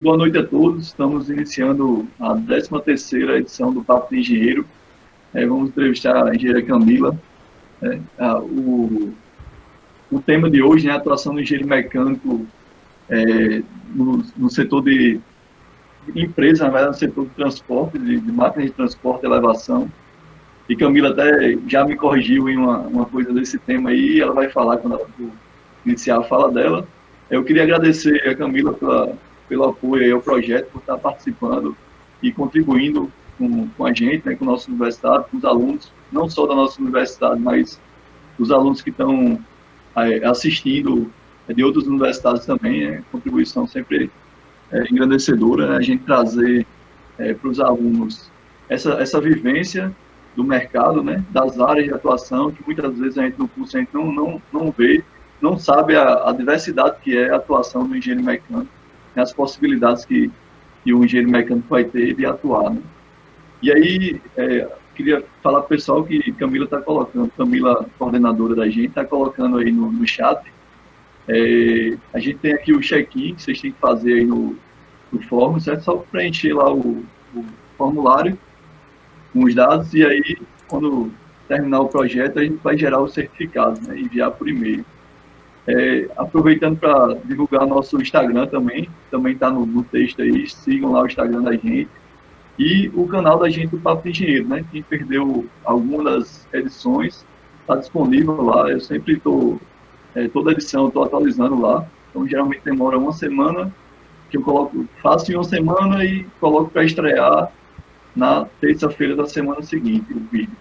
boa noite a todos. Estamos iniciando a 13ª edição do Papo de Engenheiro. Vamos entrevistar a engenheira Camila. O tema de hoje é a atuação do engenheiro mecânico no setor de empresa, na verdade, no setor de transporte, de máquinas de transporte e elevação. E Camila até já me corrigiu em uma coisa desse tema aí, ela vai falar quando ela iniciar a fala dela. Eu queria agradecer a Camila pelo apoio aí ao projeto, por estar participando e contribuindo com a gente, né, com a nossa universidade, com os alunos, não só da nossa universidade, mas os alunos que estão assistindo de outras universidades também. Contribuição sempre engrandecedora, né, a gente trazer para os alunos essa vivência do mercado, né, das áreas de atuação, que muitas vezes a gente no curso a gente não vê, não sabe a diversidade que é a atuação do engenheiro mecânico, né, as possibilidades que o engenheiro mecânico vai ter de atuar, né. E aí, queria falar para o pessoal que Camila está colocando, Camila, coordenadora da gente, está colocando aí no chat. A gente tem aqui o check-in que vocês têm que fazer aí no fórum, certo? Só preencher lá o formulário com os dados, e aí, quando terminar o projeto, a gente vai gerar o certificado, né, enviar por e-mail. Aproveitando para divulgar nosso Instagram também está no texto aí, sigam lá o Instagram da gente, e o canal da gente do Papo de Engenheiro, né? Quem perdeu alguma das edições, está disponível lá, eu sempre estou, toda edição eu estou atualizando lá, então geralmente demora uma semana, que eu faço em uma semana e coloco para estrear na terça-feira da semana seguinte, o vídeo.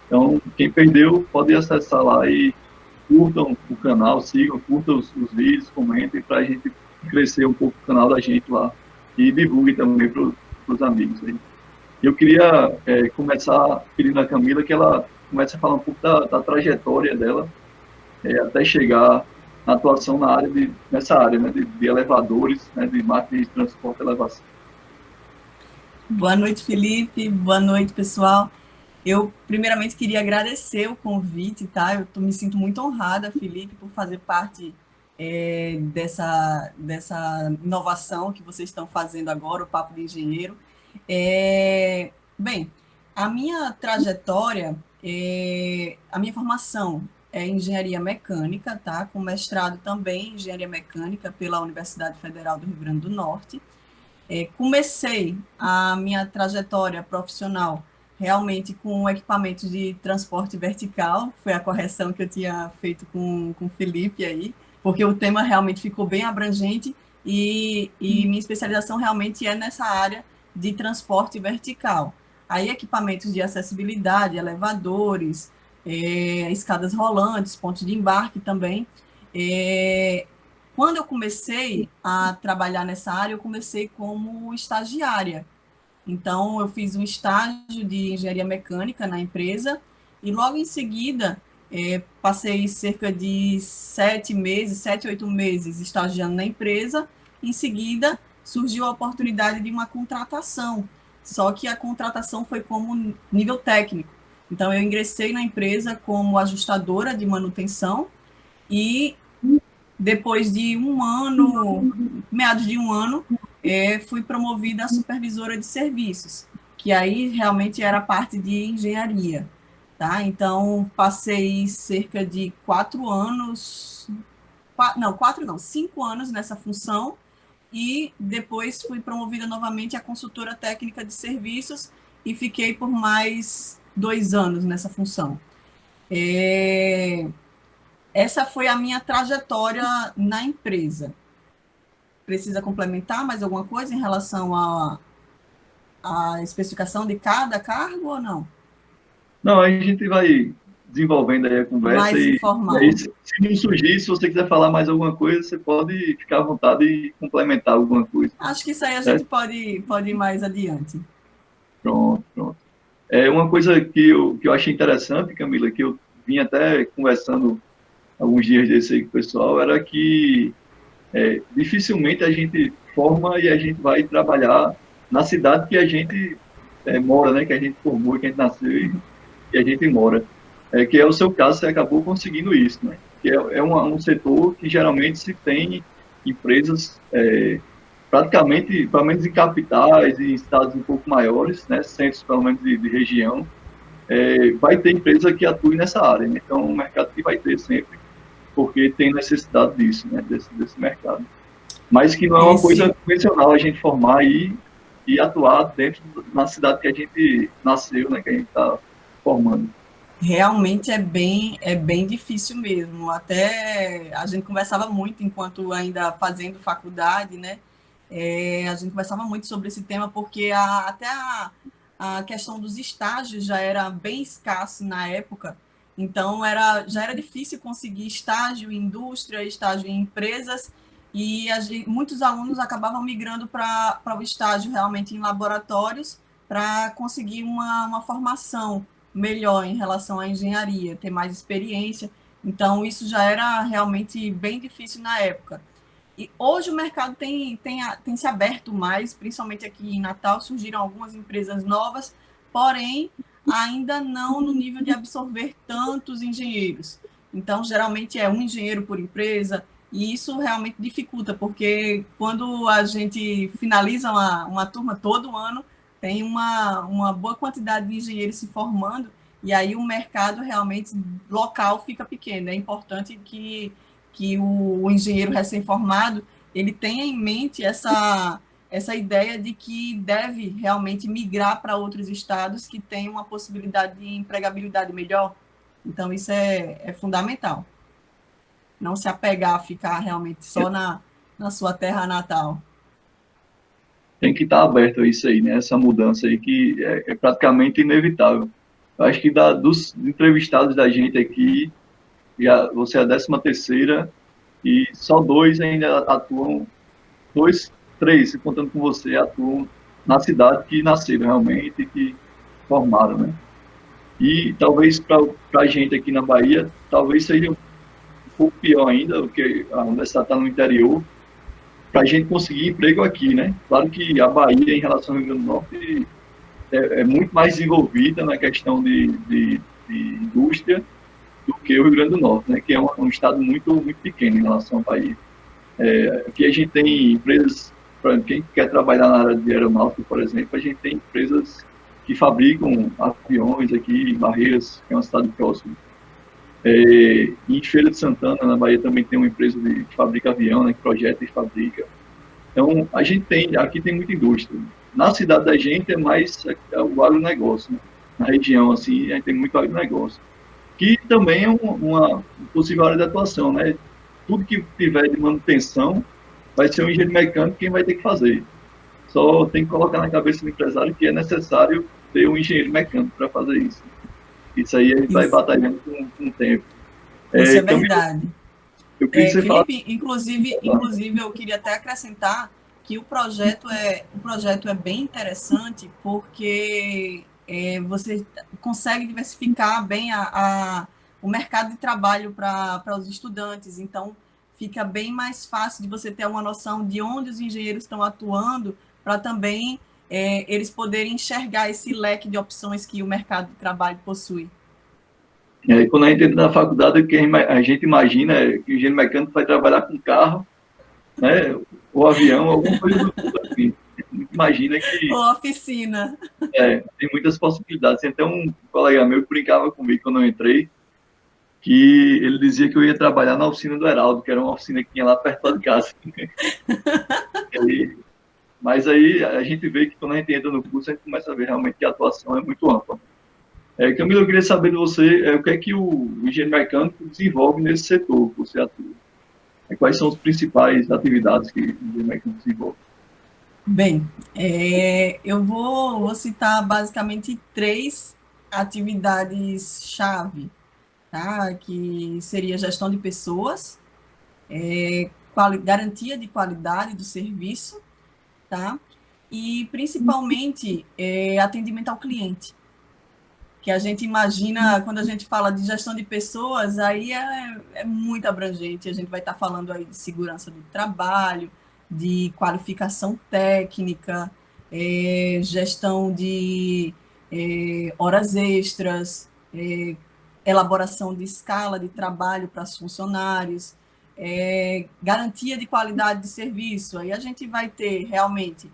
Então, quem perdeu, pode acessar lá e curtam o canal, sigam, curtam os vídeos, comentem, para a gente crescer um pouco o canal da gente lá, e divulgue também para os amigos aí. Eu queria começar pedindo a Camila que ela comece a falar um pouco da trajetória dela, até chegar na atuação nessa área, né, de elevadores, né, de máquinas de transporte e elevação. Boa noite, Felipe. Boa noite, pessoal. Eu, primeiramente, queria agradecer o convite, tá? Eu me sinto muito honrada, Felipe, por fazer parte dessa inovação que vocês estão fazendo agora, o Papo de Engenheiro. Bem, a minha trajetória, a minha formação é engenharia mecânica, tá? Com mestrado também em engenharia mecânica pela Universidade Federal do Rio Grande do Norte. Comecei a minha trajetória profissional realmente com equipamentos de transporte vertical, foi a correção que eu tinha feito com o Felipe aí, porque o tema realmente ficou bem abrangente e minha especialização realmente é nessa área de transporte vertical. Aí equipamentos de acessibilidade, elevadores, escadas rolantes, pontos de embarque também. Quando eu comecei a trabalhar nessa área, eu comecei como estagiária. Então, eu fiz um estágio de engenharia mecânica na empresa e logo em seguida passei cerca de 7 meses, 7, 8 meses estagiando na empresa. Em seguida, surgiu a oportunidade de uma contratação, só que a contratação foi como nível técnico. Então, eu ingressei na empresa como ajustadora de manutenção e depois de um ano, meados de um ano, fui promovida a supervisora de serviços, que aí realmente era parte de engenharia, tá? Então, passei cerca de 5 anos nessa função, e depois fui promovida novamente a consultora técnica de serviços e fiquei por mais 2 anos nessa função. Essa foi a minha trajetória na empresa. Precisa complementar mais alguma coisa em relação à especificação de cada cargo ou não? Não, a gente vai desenvolvendo aí a conversa Mais informal. E aí, se não surgir, se você quiser falar mais alguma coisa, você pode ficar à vontade e complementar alguma coisa. Acho que isso aí a gente pode ir mais adiante. Pronto. Uma coisa que eu achei interessante, Camila, que eu vim até conversando alguns dias desse aí com o pessoal, era que dificilmente a gente forma e a gente vai trabalhar na cidade que a gente mora, né? Que a gente formou, que a gente nasceu e a gente mora. Que é o seu caso, você acabou conseguindo isso, né? Que é um setor que geralmente se tem empresas praticamente, pelo menos em capitais e em estados um pouco maiores, né, centros pelo menos de região, vai ter empresa que atue nessa área, né? Então, o mercado que vai ter sempre, porque tem necessidade disso, né, desse mercado. Mas que não é uma coisa convencional a gente formar e atuar dentro na cidade que a gente nasceu, né, que a gente está formando. Realmente é bem difícil mesmo. Até a gente conversava muito enquanto ainda fazendo faculdade, né? A gente conversava muito sobre esse tema porque até a questão dos estágios já era bem escasso na época. Então já era difícil conseguir estágio em indústria, estágio em empresas, e muitos alunos acabavam migrando para o estágio realmente em laboratórios para conseguir uma formação melhor em relação à engenharia, ter mais experiência. Então, isso já era realmente bem difícil na época. E hoje o mercado tem se aberto mais, principalmente aqui em Natal, surgiram algumas empresas novas, porém, ainda não no nível de absorver tantos engenheiros. Então, geralmente é um engenheiro por empresa, e isso realmente dificulta, porque quando a gente finaliza uma turma todo ano, tem uma boa quantidade de engenheiros se formando, e aí o mercado realmente local fica pequeno. É importante que o engenheiro recém-formado ele tenha em mente essa ideia de que deve realmente migrar para outros estados que tenham uma possibilidade de empregabilidade melhor. Então, isso é fundamental. Não se apegar a ficar realmente só na sua terra natal. Tem que estar aberto a isso aí, né? Essa mudança aí que é praticamente inevitável. Eu acho que dos entrevistados da gente aqui, já você é a 13ª e só 2 ainda atuam, 2, 3, se contando com você, atuam na cidade que nasceram realmente, que formaram, né? E talvez para a gente aqui na Bahia, talvez seja um pouco pior ainda, porque a universidade está no interior, para a gente conseguir emprego aqui, né? Claro que a Bahia, em relação ao Rio Grande do Norte, é muito mais desenvolvida na questão de indústria do que o Rio Grande do Norte, né? Que é um estado muito pequeno em relação à Bahia. Aqui a gente tem empresas, para quem quer trabalhar na área de aeronáutica, por exemplo, a gente tem empresas que fabricam aviões aqui em Barreiras, que é uma cidade próxima. Em Feira de Santana, na Bahia, também tem uma empresa que fabrica avião, né, que projeta e fabrica. Então, aqui tem muita indústria. Na cidade da gente é mais o agronegócio, né? Na região, assim, a gente tem muito agronegócio. Que também é uma possível área de atuação, né? Tudo que tiver de manutenção vai ser um engenheiro mecânico quem vai ter que fazer. Só tem que colocar na cabeça do empresário que é necessário ter um engenheiro mecânico para fazer isso. Isso aí a gente vai batalhando com o tempo. Isso é verdade. Eu queria que você Felipe, inclusive, eu queria até acrescentar que o projeto é bem interessante porque você consegue diversificar bem o mercado de trabalho para os estudantes. Então, fica bem mais fácil de você ter uma noção de onde os engenheiros estão atuando para também eles poderem enxergar esse leque de opções que o mercado de trabalho possui. Quando a gente entra na faculdade, a gente imagina que o engenheiro mecânico vai trabalhar com carro, né, ou avião, alguma coisa do tipo assim. A gente imagina que Ou oficina. Tem muitas possibilidades. Tem até um colega meu que brincava comigo quando eu entrei, que ele dizia que eu ia trabalhar na oficina do Heraldo, que era uma oficina que tinha lá perto de casa. Mas aí a gente vê que quando a gente entra no curso, a gente começa a ver realmente que a atuação é muito ampla. Camila, eu queria saber de você o que é que o engenheiro mecânico desenvolve nesse setor que você atua. Quais são as principais atividades que o engenheiro mecânico desenvolve? Bem, eu vou citar basicamente 3 atividades-chave, tá? Que seria gestão de pessoas, garantia de qualidade do serviço, tá? E principalmente atendimento ao cliente. Que a gente imagina, quando a gente fala de gestão de pessoas, aí é muito abrangente. A gente vai estar falando aí de segurança do trabalho, de qualificação técnica, gestão de horas extras, elaboração de escala de trabalho para os funcionários, garantia de qualidade de serviço. Aí a gente vai ter realmente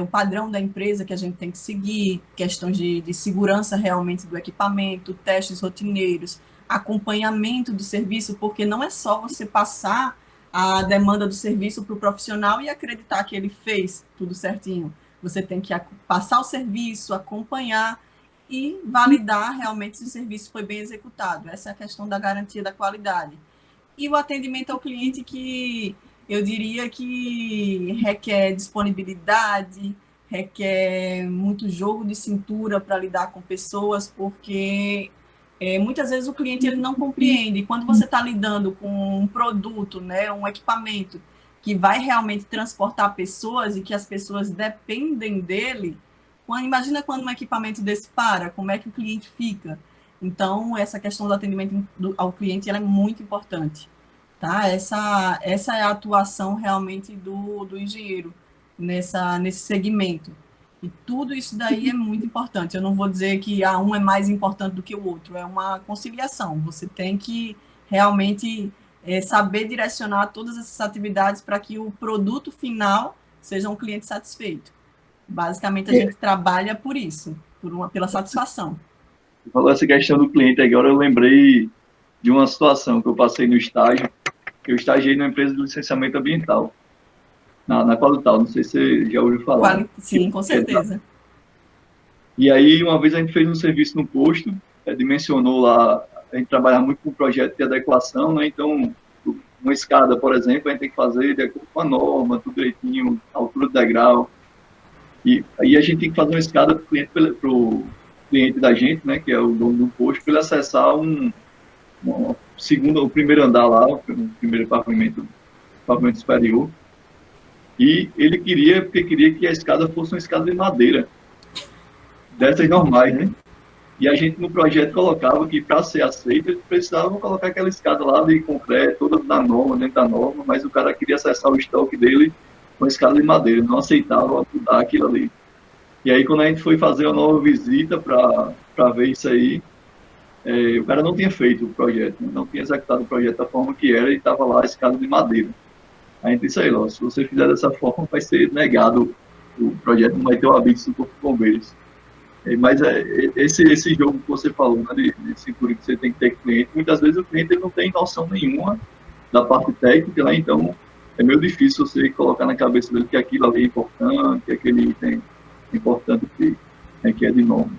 o padrão da empresa que a gente tem que seguir, questões de segurança realmente do equipamento, testes rotineiros, acompanhamento do serviço, porque não é só você passar a demanda do serviço para o profissional e acreditar que ele fez tudo certinho. Você tem que passar o serviço, acompanhar e validar realmente se o serviço foi bem executado. Essa é a questão da garantia da qualidade. E o atendimento ao cliente, que eu diria que requer disponibilidade, requer muito jogo de cintura para lidar com pessoas, porque muitas vezes o cliente ele não compreende. E quando você está lidando com um produto, né, um equipamento que vai realmente transportar pessoas e que as pessoas dependem dele, imagina quando um equipamento desse para, como é que o cliente fica? Então, essa questão do atendimento ao cliente ela é muito importante. Tá? Essa é a atuação realmente do engenheiro nesse segmento. E tudo isso daí é muito importante. Eu não vou dizer que um é mais importante do que o outro, é uma conciliação. Você tem que realmente saber direcionar todas essas atividades para que o produto final seja um cliente satisfeito. Basicamente, a gente trabalha por isso, pela satisfação. Você falou essa questão do cliente, agora eu lembrei de uma situação que eu passei no estágio. Eu estagiei numa empresa de licenciamento ambiental, na Qualital, não sei se você já ouviu falar. Sim, com certeza. E aí, uma vez a gente fez um serviço no posto, dimensionou lá, a gente trabalha muito com projeto de adequação, né? Então, uma escada, por exemplo, a gente tem que fazer de acordo com a norma, tudo direitinho, altura do degrau. E aí a gente tem que fazer uma escada para o cliente da gente, né, que é o dono do posto, para ele acessar o primeiro andar lá, o primeiro pavimento superior. E ele queria que a escada fosse uma escada de madeira, dessas normais, né? E a gente no projeto colocava que para ser aceito, eles precisavam colocar aquela escada lá de concreto, toda da norma, dentro da norma, mas o cara queria acessar o estoque dele com a escada de madeira, não aceitava mudar aquilo ali. E aí, quando a gente foi fazer uma nova visita para ver isso aí, o cara não tinha feito o projeto, não tinha executado o projeto da forma que era e estava lá a escada de madeira. A gente disse aí, ó, se você fizer dessa forma, vai ser negado o projeto, não vai ter o habite do Corpo de Bombeiros. Mas esse jogo que você falou, né, de cintura que você tem que ter cliente, muitas vezes o cliente ele não tem noção nenhuma da parte técnica, né? Então é meio difícil você colocar na cabeça dele que aquilo ali é importante, que aquele item é importante que é de nome.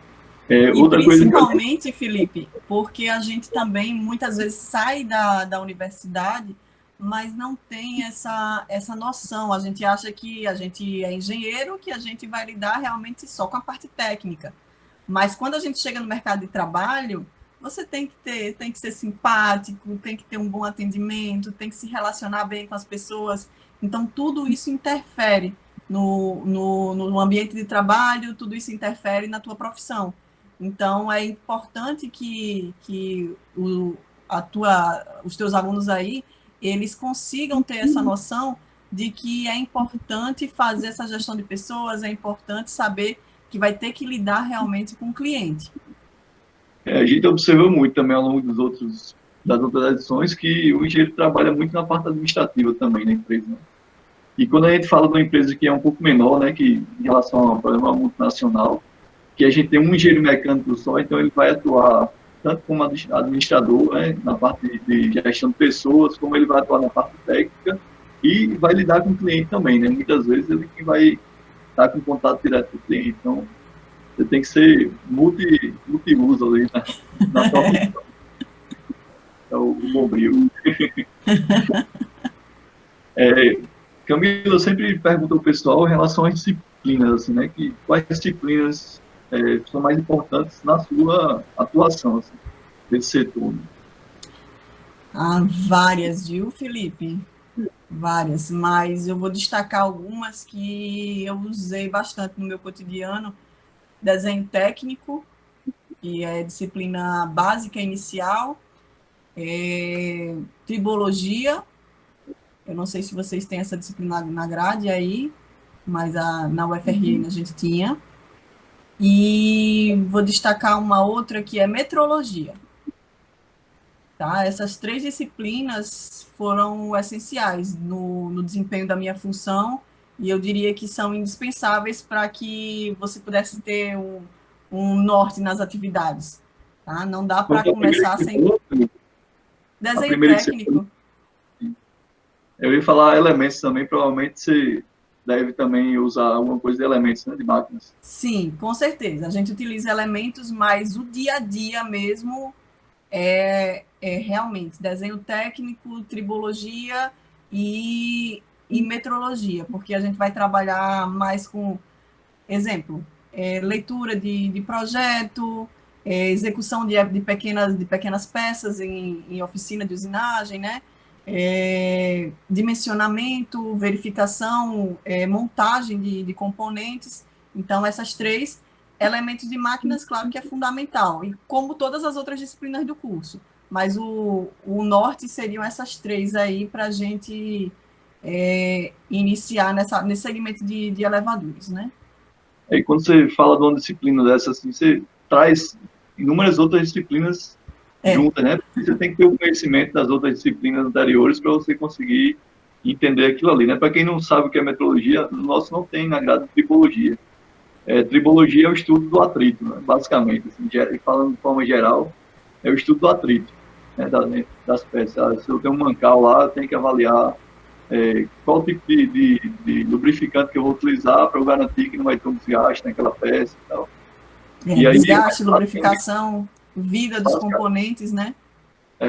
Outra principalmente, coisa que Felipe, porque a gente também muitas vezes sai da universidade, mas não tem essa noção. A gente acha que a gente é engenheiro, que a gente vai lidar realmente só com a parte técnica. Mas quando a gente chega no mercado de trabalho, você tem que ser simpático, tem que ter um bom atendimento, tem que se relacionar bem com as pessoas. Então, tudo isso interfere no ambiente de trabalho, tudo isso interfere na tua profissão. Então, é importante que os teus alunos aí eles consigam ter essa noção de que é importante fazer essa gestão de pessoas, é importante saber que vai ter que lidar realmente com o cliente. A gente observou muito também ao longo das outras edições que o engenheiro trabalha muito na parte administrativa também na empresa, né? E quando a gente fala de uma empresa que é um pouco menor, né, que em relação a uma multinacional, que a gente tem um engenheiro mecânico só, então ele vai atuar tanto como administrador, né, na parte de gestão de pessoas, como ele vai atuar na parte técnica e vai lidar com o cliente também, né? Muitas vezes ele que vai estar com contato direto com o cliente. Então, você tem que ser multiuso ali na própria é o bombril. Camila, eu sempre pergunto ao pessoal em relação às disciplinas, assim, né? Quais disciplinas são mais importantes na sua atuação, assim, desse setor? Né? Várias, viu, Felipe? Várias, mas eu vou destacar algumas que eu usei bastante no meu cotidiano. Desenho técnico, que é disciplina básica inicial, tribologia, eu não sei se vocês têm essa disciplina na grade aí, mas na UFRN a gente tinha. E vou destacar uma outra que é metrologia. tá? Essas 3 disciplinas foram essenciais no desempenho da minha função e eu diria que são indispensáveis para que você pudesse ter um norte nas atividades, tá? Não dá Quanto para à primeira começar que você sem falou, a desenho primeira que você falou, técnico. eu ia falar elementos também, provavelmente você deve também usar alguma coisa de elementos, né, de máquinas. Sim, com certeza. A gente utiliza elementos, mas o dia a dia mesmo é realmente desenho técnico, tribologia e metrologia, porque a gente vai trabalhar mais com, exemplo, leitura de projeto, execução de pequenas peças em oficina de usinagem, né? Dimensionamento, verificação, montagem de componentes. Então, essas 3 elementos de máquinas, claro que é fundamental, e como todas as outras disciplinas do curso. Mas o norte seriam essas 3 aí para a gente iniciar nesse segmento de elevadores, né? Aí quando você fala de uma disciplina dessa, assim, você traz inúmeras outras disciplinas É, juntas, né? Porque você tem que ter o conhecimento das outras disciplinas anteriores para você conseguir entender aquilo ali, né? Para quem não sabe o que é metrologia, o nosso não tem na grade de tribologia. Tribologia é o estudo do atrito, né? Basicamente, assim, falando de forma geral, é o estudo do atrito, né? Das peças. Se eu tenho um mancal lá, eu tenho que avaliar qual tipo de lubrificante que eu vou utilizar para eu garantir que não vai ter um desgaste naquela peça e tal. E aí, desgaste, lubrificação, vida dos basicamente, componentes, né?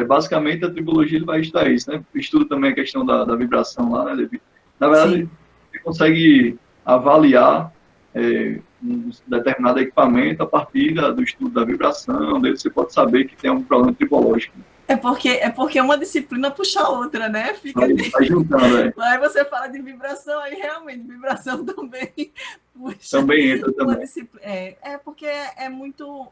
basicamente a tribologia ele vai estudar isso, né? Estuda também a questão da vibração lá, né, Levi? Na verdade, Sim. você consegue avaliar um determinado equipamento a partir do estudo da vibração, daí você pode saber que tem um problema tribológico. É porque uma disciplina puxa a outra, né? Vai juntando, Aí você fala de vibração, aí realmente vibração também puxa também entra uma também. disciplina. Porque é muito.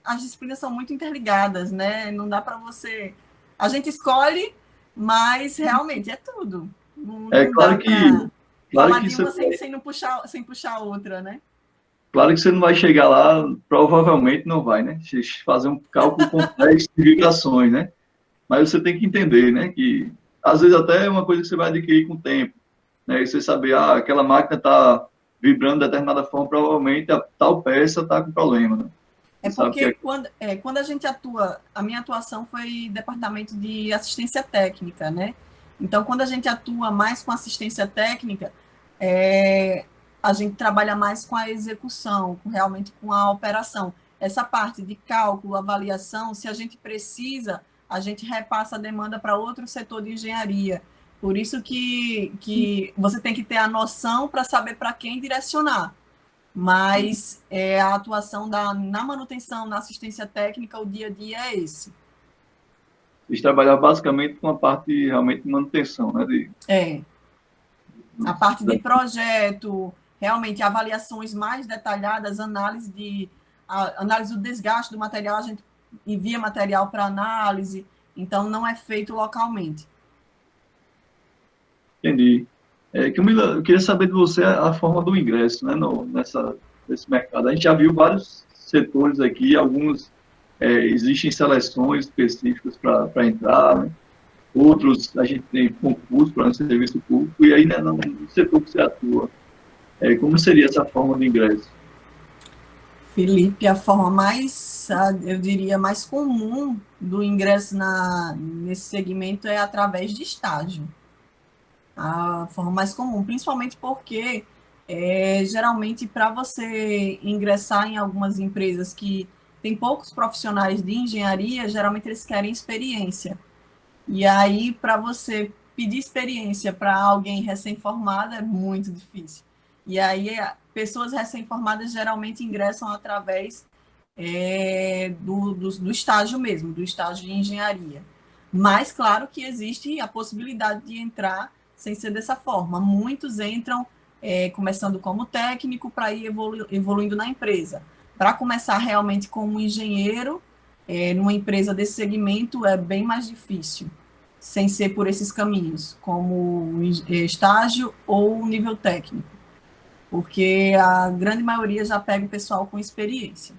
As disciplinas são muito interligadas, né? Não dá para você. A gente escolhe, mas realmente é tudo. É Não dá claro para que, claro falar que de você uma sem puxar a outra, né? Claro que você não vai chegar lá, provavelmente não vai, né? Fazer um cálculo complexo de vibrações, né? Mas você tem que entender, né? Que às vezes até é uma coisa que você vai adquirir com o tempo, né? E você saber, aquela máquina está vibrando de determinada forma, provavelmente a tal peça está com problema, né? É Você sabe que porque quando a gente atua, a minha atuação foi departamento de assistência técnica, né? Então, quando a gente atua mais com assistência técnica, a gente trabalha mais com a execução, realmente com a operação. Essa parte de cálculo, avaliação, se a gente precisa, a gente repassa a demanda para outro setor de engenharia. Por isso que você tem que ter a noção para saber para quem direcionar. Mas a atuação na manutenção, na assistência técnica, o dia a dia é esse. eles trabalham basicamente com a parte realmente de manutenção, né? É, a parte de projeto, realmente avaliações mais detalhadas, análise do desgaste do material, a gente envia material para análise, então não é feito localmente. Entendi. Camila, eu queria saber de você a forma do ingresso, né, nesse mercado. A gente já viu vários setores aqui, alguns existem seleções específicas para entrar, né? Outros a gente tem concurso para o serviço público, e aí né, no setor que você atua, como seria essa forma de ingresso? Felipe, a forma mais, eu diria, mais comum do ingresso nesse segmento é através de estágio. A forma mais comum, principalmente porque geralmente para você ingressar em algumas empresas que tem poucos profissionais de engenharia, geralmente eles querem experiência. E aí, para você pedir experiência para alguém recém-formado é muito difícil. E aí, pessoas recém-formadas geralmente ingressam através do estágio mesmo, do estágio de engenharia. Mas, claro que existe a possibilidade de entrar sem ser dessa forma. Muitos entram começando como técnico para ir evoluindo na empresa. Para começar realmente como engenheiro, numa empresa desse segmento, é bem mais difícil, sem ser por esses caminhos, como estágio ou nível técnico, porque a grande maioria já pega o pessoal com experiência.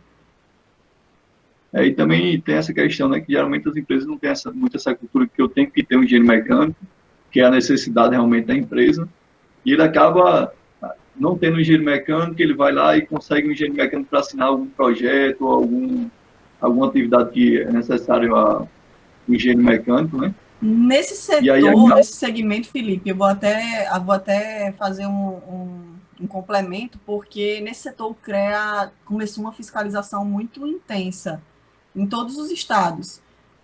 E também tem essa questão, né, que geralmente as empresas não têm muito essa cultura que eu tenho que ter um engenheiro mecânico, que é a necessidade realmente da empresa, e ele acaba não tendo um engenheiro mecânico, ele vai lá e consegue um engenheiro mecânico para assinar algum projeto, ou alguma atividade que é necessário a um engenheiro mecânico, né? Nesse E aí setor, nesse segmento, Felipe, eu vou até fazer um complemento, porque nesse setor o CREA começou uma fiscalização muito intensa em todos os estados,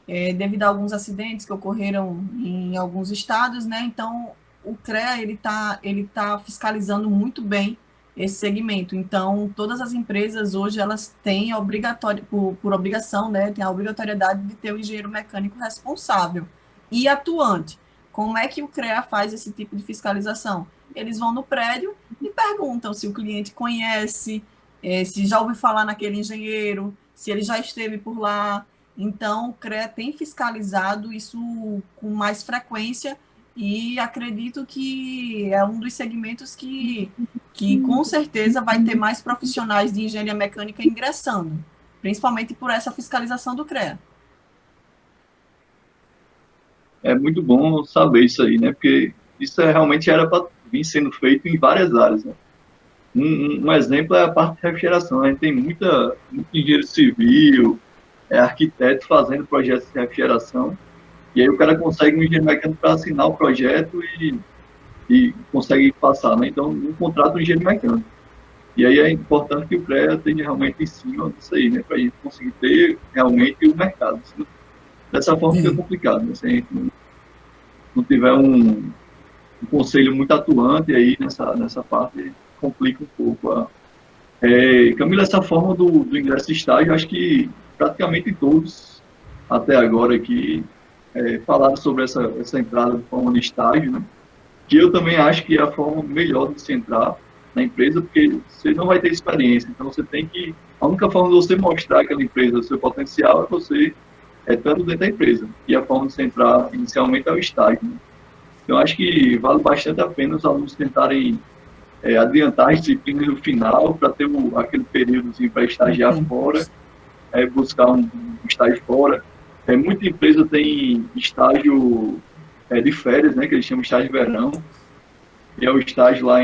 devido a alguns acidentes que ocorreram em alguns estados, né? Então, o CREA ele tá fiscalizando muito bem esse segmento. Então, todas as empresas hoje elas têm por obrigação, né? Tem a obrigatoriedade de ter o engenheiro mecânico responsável e atuante. Como é que o CREA faz esse tipo de fiscalização? Eles vão no prédio e perguntam se o cliente conhece, se já ouviu falar naquele engenheiro, se ele já esteve por lá. Então, o CREA tem fiscalizado isso com mais frequência e acredito que é um dos segmentos que com certeza vai ter mais profissionais de engenharia mecânica ingressando, principalmente por essa fiscalização do CREA. é muito bom saber isso aí, né? Porque isso realmente era para vir sendo feito em várias áreas, né? Um exemplo é a parte de refrigeração. A gente tem muito engenheiro civil, arquiteto fazendo projetos de refrigeração, e aí o cara consegue um engenheiro mecânico para assinar o projeto e consegue passar, né? Então, um contrato um engenheiro mecânico. E aí é importante que o CREA esteja realmente em cima disso aí, né? Para a gente conseguir ter realmente o mercado. Dessa forma fica complicado, né? Se a gente não tiver um conselho muito atuante aí nessa parte, complica um pouco. Camila, essa forma do ingresso de estágio, acho que praticamente todos até agora aqui falaram sobre essa entrada de forma de estágio, né? Que eu também acho que é a forma melhor de se entrar na empresa, porque você não vai ter experiência, então você tem que... A única forma de você mostrar àquela empresa o seu potencial é você estando dentro da empresa, e a forma de você entrar inicialmente é o estágio, né? Então, acho que vale bastante a pena os alunos tentarem adiantar as disciplinas no final, para ter aquele período para estagiar fora, buscar um estágio fora. Muita empresa tem estágio de férias, né, que eles chamam de estágio de verão, e é o estágio lá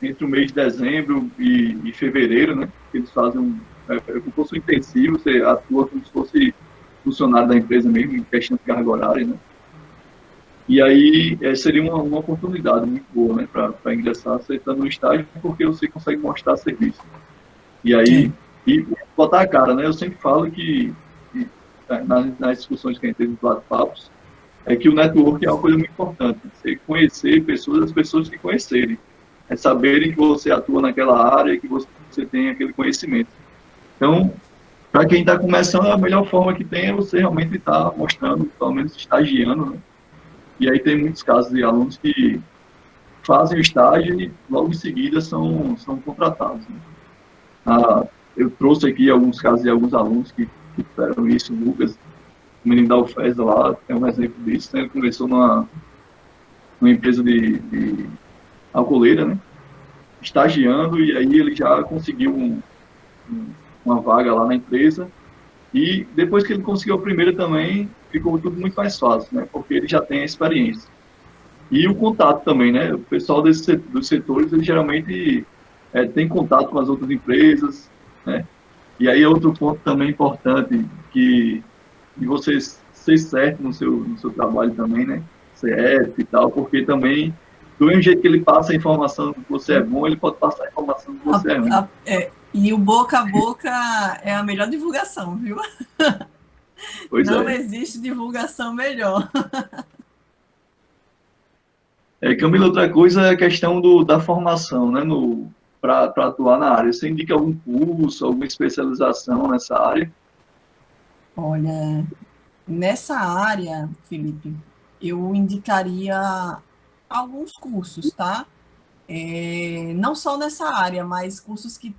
entre o mês de dezembro e fevereiro, né, que eles fazem como se fosse um intensivo, você atua como se fosse funcionário da empresa mesmo, em questão de carga horária, né. E aí seria uma oportunidade muito boa, né, para ingressar aceitando um estágio, porque você consegue mostrar serviço. E aí, e botar a cara, né? Eu sempre falo que nas discussões que a gente teve nos bate-papos, é que o network é uma coisa muito importante. Você conhecer pessoas, as pessoas que conhecerem. É saberem que você atua naquela área, que você tem aquele conhecimento. Então, para quem está começando, a melhor forma que tem é você realmente estar mostrando, pelo menos estagiando, né? E aí tem muitos casos de alunos que fazem o estágio e logo em seguida são contratados, né? Eu trouxe aqui alguns casos de alguns alunos que fizeram isso. O Lucas, o menino da UFES lá, é um exemplo disso, né? Ele começou numa empresa de alcooleira, né? Estagiando, e aí ele já conseguiu uma vaga lá na empresa. E depois que ele conseguiu a primeira também, ficou tudo muito mais fácil, né? Porque ele já tem a experiência. E o contato também, né? O pessoal dos setores, ele geralmente tem contato com as outras empresas, né? E aí outro ponto também importante, que de você ser certo no seu trabalho também, né? Ser ético e tal, porque também, do mesmo jeito que ele passa a informação que você é bom, ele pode passar a informação que você é ruim. E o boca a boca é a melhor divulgação, viu? Pois Não é. existe divulgação melhor. Camila, outra coisa é a questão da formação, né? Para atuar na área. Você indica algum curso, alguma especialização nessa área? Olha, nessa área, Felipe, eu indicaria alguns cursos, tá? Não só nessa área, mas cursos que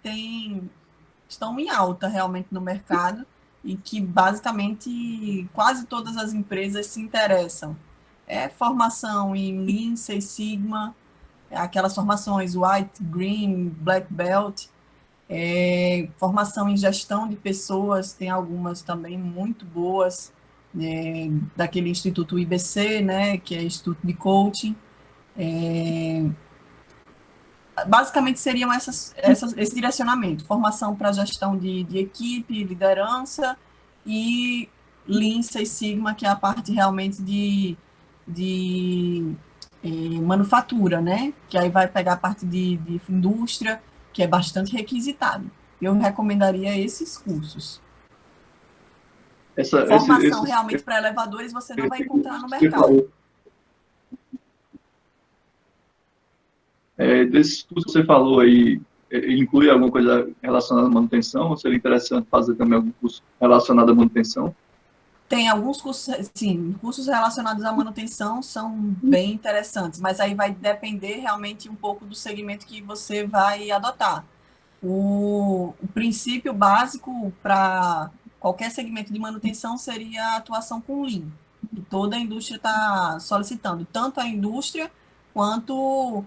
estão em alta realmente no mercado e que basicamente quase todas as empresas se interessam. Formação em Lean Six Sigma, aquelas formações White, Green, Black Belt. Formação em gestão de pessoas, tem algumas também muito boas, daquele Instituto IBC, né, que é Instituto de Coaching. Basicamente seriam esse direcionamento, formação para gestão de equipe, liderança, e Lean Six Sigma, que é a parte realmente de manufatura, né? Que aí vai pegar a parte de indústria, que é bastante requisitado. Eu recomendaria esses cursos. Essa, Formação esses, realmente para elevadores você não vai esse encontrar curso no que você mercado. falou, desses cursos que você falou aí, inclui alguma coisa relacionada à manutenção? Ou seria interessante fazer também algum curso relacionado à manutenção? Tem alguns cursos, sim, cursos relacionados à manutenção são bem interessantes, mas aí vai depender realmente um pouco do segmento que você vai adotar. O princípio básico para qualquer segmento de manutenção seria a atuação com Lean, que toda a indústria está solicitando, tanto a indústria quanto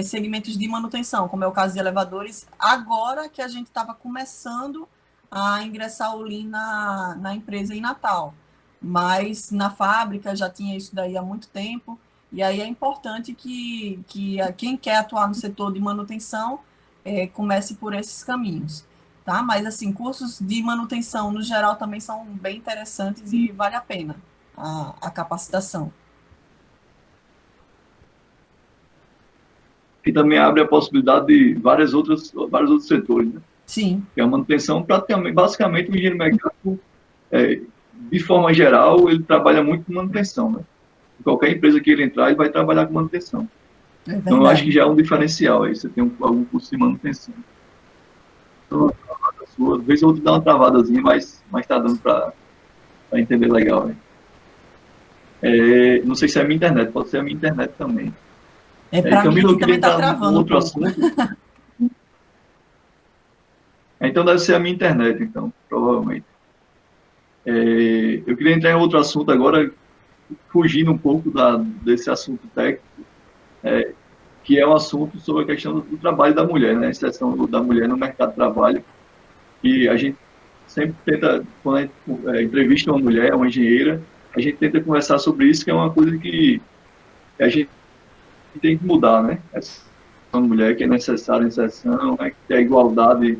segmentos de manutenção, como é o caso de elevadores, agora que a gente estava começando a ingressar o Lean na empresa em Natal. Mas na fábrica já tinha isso daí há muito tempo, e aí é importante que quem quer atuar no setor de manutenção comece por esses caminhos, tá? Mas, assim, cursos de manutenção, no geral, também são bem interessantes e vale a pena a capacitação. Que também abre a possibilidade de vários outros setores, né? Sim, Que a manutenção, praticamente, basicamente, o engenheiro mecânico, é, de forma geral, ele trabalha muito com manutenção, né? Em qualquer empresa que ele entrar, ele vai trabalhar com manutenção. é Então, eu acho que verdade. já é um diferencial aí, você tem algum curso de manutenção. Então, a sua, vez ou outra dá uma travadazinha, mas tá dando para entender legal, né? Não sei se é a minha internet, pode ser a minha internet também. Para mim Camila, aqui eu queria também está entrar num travando um outro pouco. assunto. Então, deve ser a minha internet, então, provavelmente. Eu queria entrar em outro assunto agora, fugindo um pouco desse assunto técnico, que é um assunto sobre a questão do trabalho da mulher, né? A inserção da mulher no mercado de trabalho. E a gente sempre tenta, quando a gente entrevista uma mulher, uma engenheira, a gente tenta conversar sobre isso, que é uma coisa que a gente tem que mudar, né? Essa mulher que é necessária a inserção, né? Que é a igualdade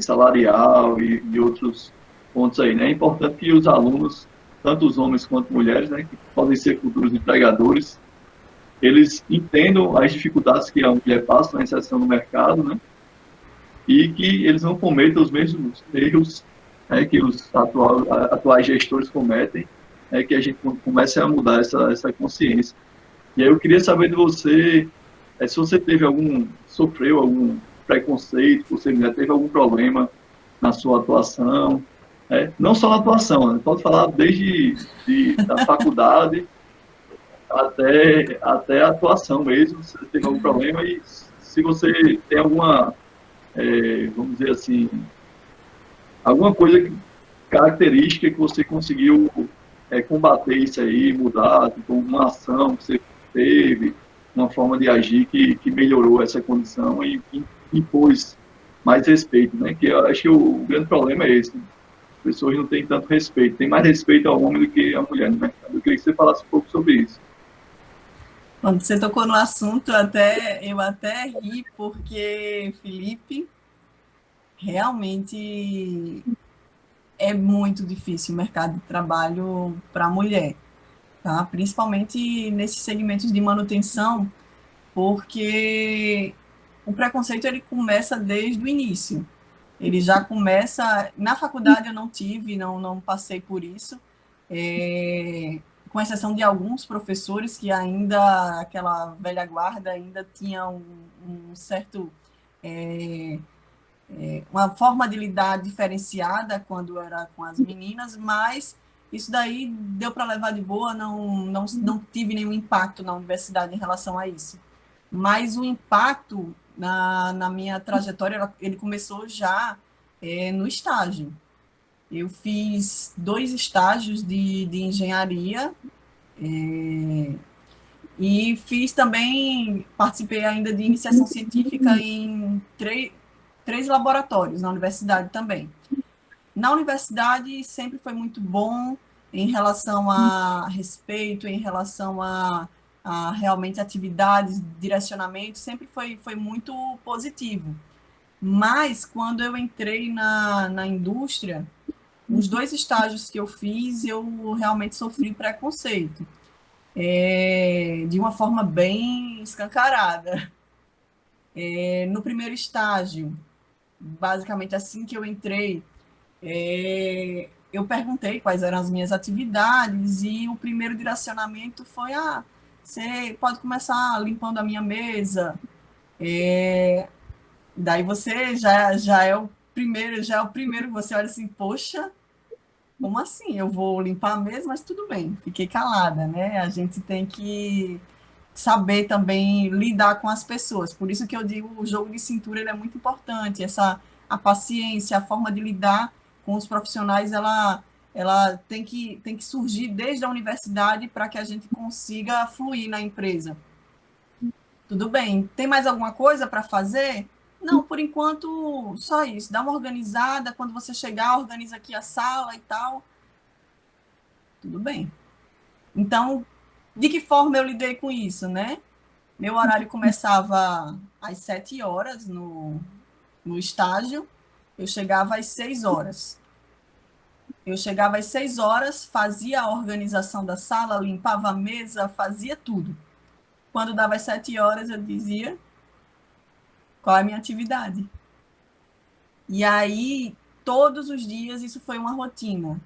salarial e outros pontos aí, né? É importante que os alunos, tanto os homens quanto mulheres, né? Que podem ser futuros empregadores, eles entendam as dificuldades que a mulher passa na inserção no mercado, né? E que eles não cometam os mesmos erros, né, que os atuais gestores cometem, que a gente comece a mudar essa consciência. E aí eu queria saber de você, se você sofreu algum preconceito, você já teve algum problema na sua atuação, não só na atuação, né, pode falar da faculdade até a atuação mesmo, se você teve algum problema e se você tem alguma, vamos dizer assim, alguma coisa característica que você conseguiu combater isso aí, mudar, tipo, uma ação que você teve, uma forma de agir que melhorou essa condição e impôs mais respeito, né? Que eu acho que o grande problema é esse, né? As pessoas não têm tanto respeito, tem mais respeito ao homem do que à mulher no mercado. Eu queria que você falasse um pouco sobre isso. Quando você tocou no assunto, eu até ri, porque, Felipe, realmente é muito difícil o mercado de trabalho para a mulher, tá? Principalmente nesses segmentos de manutenção, porque o preconceito ele começa desde o início. Ele já começa na faculdade. Eu não tive, não passei por isso, com exceção de alguns professores que ainda aquela velha guarda ainda tinha um certo uma forma de lidar diferenciada quando era com as meninas, mas isso daí deu para levar de boa, não tive nenhum impacto na universidade em relação a isso. Mas o impacto na minha trajetória, ele começou já no estágio. Eu fiz 2 estágios de engenharia, e fiz também, participei ainda de iniciação científica em 3 laboratórios na universidade também. Na universidade sempre foi muito bom em relação a respeito, em relação a realmente atividades, direcionamento, sempre foi muito positivo. Mas quando eu entrei na indústria, os 2 estágios que eu fiz, eu realmente sofri preconceito, de uma forma bem escancarada. No primeiro estágio, basicamente assim que eu entrei, eu perguntei quais eram as minhas atividades e o primeiro direcionamento foi: você pode começar limpando a minha mesa. Daí você já é o primeiro, você olha assim, poxa, como assim? Eu vou limpar a mesa, mas tudo bem, fiquei calada, né? A gente tem que saber também lidar com as pessoas. Por isso que eu digo, o jogo de cintura ele é muito importante. A paciência, a forma de lidar com os profissionais, ela tem que surgir desde a universidade para que a gente consiga fluir na empresa. Tudo bem. Tem mais alguma coisa para fazer? Não, por enquanto, só isso. Dá uma organizada. Quando você chegar, organiza aqui a sala e tal. Tudo bem. Então, de que forma eu lidei com isso, né? Meu horário começava às 7 horas no estágio, eu chegava às 6 horas. Eu chegava às 6 horas, fazia a organização da sala, limpava a mesa, fazia tudo. Quando dava às 7 horas, eu dizia qual é a minha atividade. E aí, todos os dias, isso foi uma rotina.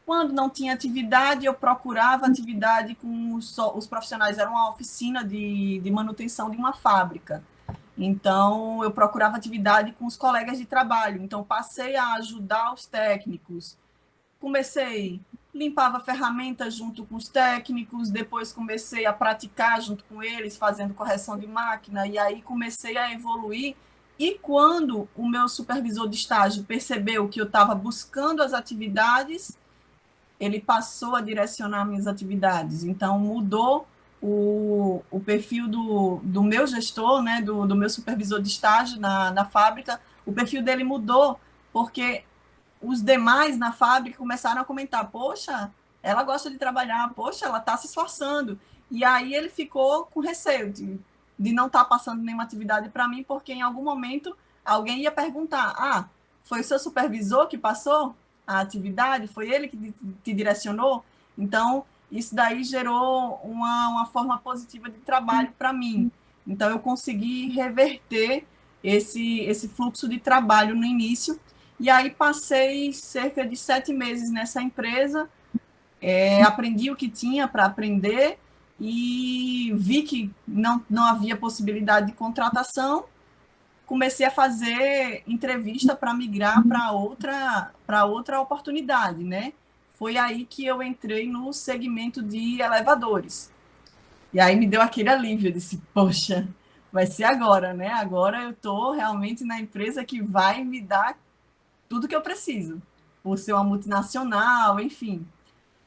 Quando não tinha atividade, eu procurava atividade com os profissionais. Era uma oficina de manutenção de uma fábrica. Então, eu procurava atividade com os colegas de trabalho. Então, passei a ajudar os técnicos. Comecei, limpava ferramentas junto com os técnicos, depois comecei a praticar junto com eles, fazendo correção de máquina, e aí comecei a evoluir. E quando o meu supervisor de estágio percebeu que eu estava buscando as atividades, ele passou a direcionar minhas atividades. Então, mudou o perfil do meu gestor, né, do meu supervisor de estágio na fábrica, o perfil dele mudou, porque os demais na fábrica começaram a comentar: poxa, ela gosta de trabalhar, poxa, ela está se esforçando. E aí ele ficou com receio de não estar passando nenhuma atividade para mim, porque em algum momento alguém ia perguntar: foi o seu supervisor que passou a atividade? Foi ele que te direcionou? Então, isso daí gerou uma forma positiva de trabalho para mim. Então, eu consegui reverter esse fluxo de trabalho no início, e aí passei cerca de 7 meses nessa empresa, aprendi o que tinha para aprender e vi que não havia possibilidade de contratação. Comecei a fazer entrevista para migrar para outra oportunidade, né? Foi aí que eu entrei no segmento de elevadores. E aí me deu aquele alívio, eu disse: poxa, vai ser agora, né? Agora eu estou realmente na empresa que vai me dar tudo que eu preciso, por ser uma multinacional, enfim.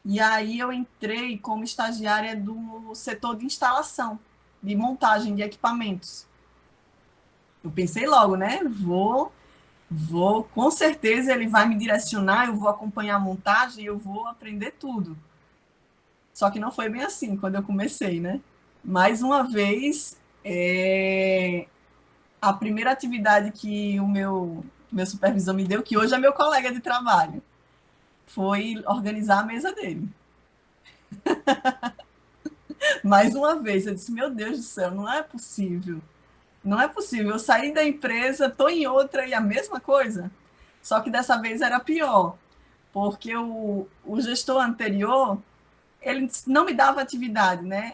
E aí eu entrei como estagiária do setor de instalação, de montagem de equipamentos. Eu pensei logo, né? Com certeza ele vai me direcionar, eu vou acompanhar a montagem, eu vou aprender tudo. Só que não foi bem assim quando eu comecei, né? Mais uma vez, a primeira atividade que o meu supervisor me deu, que hoje é meu colega de trabalho, foi organizar a mesa dele. Mais uma vez, eu disse: meu Deus do céu, não é possível. Não é possível, eu saí da empresa, estou em outra e a mesma coisa. Só que dessa vez era pior, porque o gestor anterior, ele não me dava atividade, né?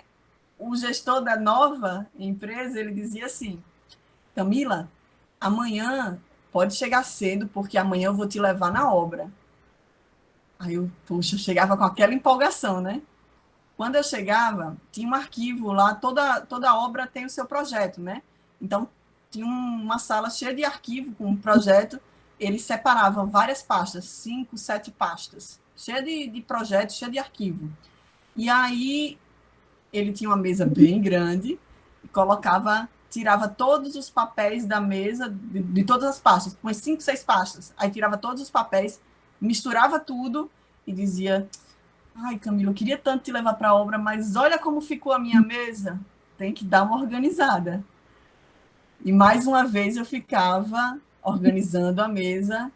O gestor da nova empresa, ele dizia assim: Camila, amanhã pode chegar cedo, porque amanhã eu vou te levar na obra. Aí eu, poxa, eu chegava com aquela empolgação, né? Quando eu chegava, tinha um arquivo lá, toda obra tem o seu projeto, né? Então, tinha uma sala cheia de arquivo com um projeto, ele separava várias pastas, 5, 7 pastas, cheia de projetos, cheia de arquivo. E aí, ele tinha uma mesa bem grande e colocava tirava todos os papéis da mesa, de todas as pastas, umas 5, 6 pastas, aí tirava todos os papéis, misturava tudo e dizia: ai, Camila, eu queria tanto te levar para a obra, mas olha como ficou a minha mesa, tem que dar uma organizada. E mais uma vez eu ficava organizando a mesa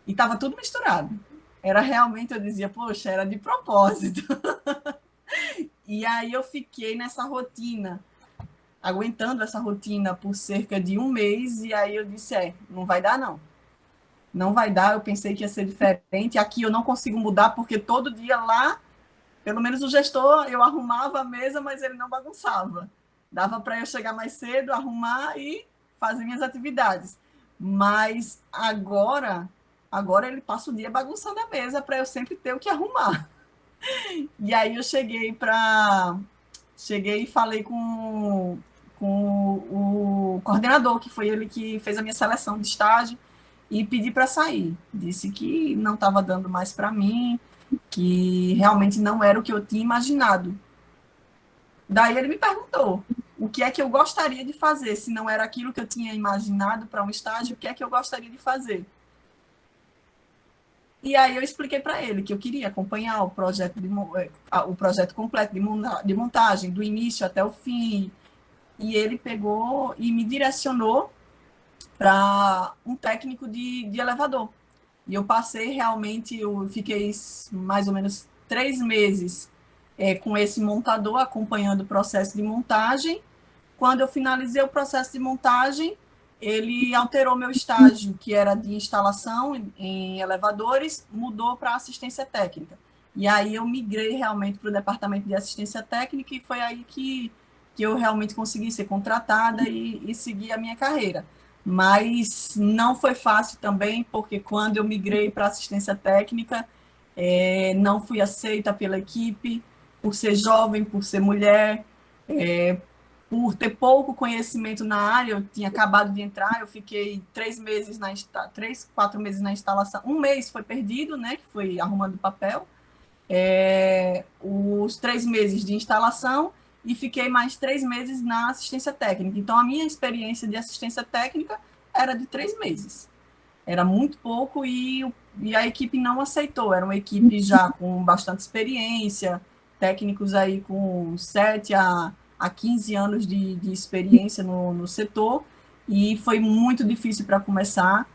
e estava tudo misturado. Era realmente, eu dizia, poxa, era de propósito. E aí eu fiquei nessa rotina, aguentando essa rotina por cerca de um mês, e aí eu disse, não vai dar não. Não vai dar, eu pensei que ia ser diferente. Aqui eu não consigo mudar, porque todo dia lá, pelo menos o gestor, eu arrumava a mesa, mas ele não bagunçava. Dava para eu chegar mais cedo, arrumar e fazer minhas atividades. Mas agora ele passa o dia bagunçando a mesa para eu sempre ter o que arrumar. E aí eu cheguei e falei com o coordenador, que foi ele que fez a minha seleção de estágio, e pedi para sair. Disse que não estava dando mais para mim, que realmente não era o que eu tinha imaginado. Daí ele me perguntou o que é que eu gostaria de fazer, se não era aquilo que eu tinha imaginado para um estágio, o que é que eu gostaria de fazer. E aí eu expliquei para ele que eu queria acompanhar o projeto completo de montagem, do início até o fim. E ele pegou e me direcionou para um técnico de elevador. E eu passei realmente, eu fiquei mais ou menos 3 meses com esse montador, acompanhando o processo de montagem. Quando eu finalizei o processo de montagem, ele alterou meu estágio, que era de instalação em elevadores, mudou para assistência técnica. E aí eu migrei realmente para o departamento de assistência técnica e foi aí que eu realmente consegui ser contratada e seguir a minha carreira. Mas não foi fácil também, porque quando eu migrei para assistência técnica, não fui aceita pela equipe, por ser jovem, por ser mulher, por ter pouco conhecimento na área. Eu tinha acabado de entrar, eu fiquei 3, 4 meses na instalação. Um mês foi perdido, né, que foi arrumando papel. Os 3 meses de instalação e fiquei mais 3 meses na assistência técnica. Então, a minha experiência de assistência técnica era de 3 meses. Era muito pouco e a equipe não aceitou. Era uma equipe já com bastante experiência, técnicos aí com 7 a 15 anos de experiência no setor, e foi muito difícil para começar.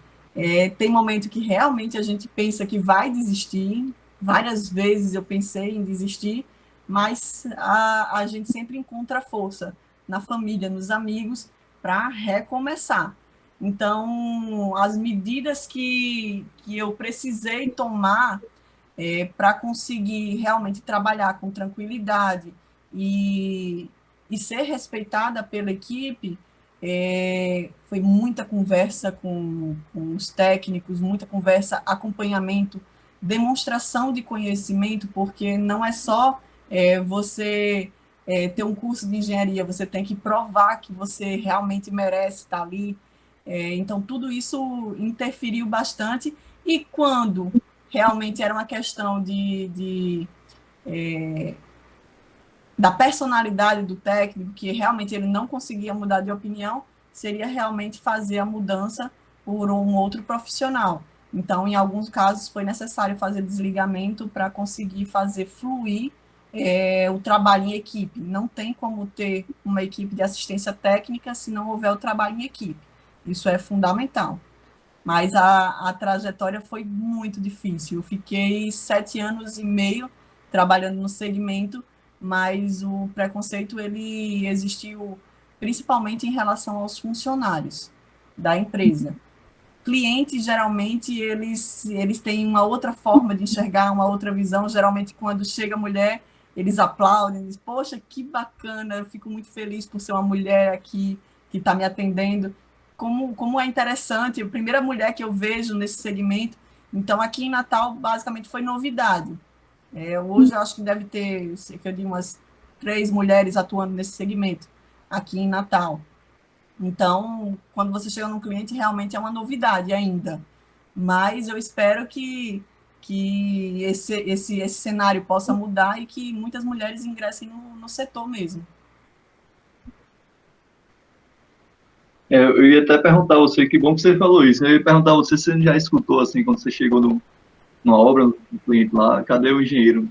Tem momento que realmente a gente pensa que vai desistir. Várias vezes eu pensei em desistir, mas a gente sempre encontra força na família, nos amigos, para recomeçar. Então, as medidas que eu precisei tomar para conseguir realmente trabalhar com tranquilidade e ser respeitada pela equipe, foi muita conversa com os técnicos, muita conversa, acompanhamento, demonstração de conhecimento, porque não é só você ter um curso de engenharia, você tem que provar que você realmente merece estar ali. Então, tudo isso interferiu bastante, e quando realmente era uma questão da personalidade do técnico, que realmente ele não conseguia mudar de opinião, seria realmente fazer a mudança por um outro profissional. Então, em alguns casos, foi necessário fazer desligamento para conseguir fazer fluir o trabalho em equipe. Não tem como ter uma equipe de assistência técnica se não houver o trabalho em equipe. Isso é fundamental. Mas a trajetória foi muito difícil. Eu fiquei 7 anos e meio trabalhando no segmento, mas o preconceito ele existiu principalmente em relação aos funcionários da empresa. Clientes, geralmente, eles têm uma outra forma de enxergar, uma outra visão. Geralmente, quando chega a mulher, eles aplaudem, dizem, poxa, que bacana, eu fico muito feliz por ser uma mulher aqui que está me atendendo. Como é interessante, a primeira mulher que eu vejo nesse segmento. Então, aqui em Natal, basicamente, foi novidade. Hoje, eu acho que deve ter cerca de umas 3 mulheres atuando nesse segmento, aqui em Natal. Então, quando você chega num cliente, realmente é uma novidade ainda. Mas eu espero que esse cenário possa mudar e que muitas mulheres ingressem no setor mesmo. Eu ia até perguntar a você, que bom que você falou isso. Eu ia perguntar a você se você já escutou, assim, quando você chegou numa obra, no cliente lá, cadê o engenheiro?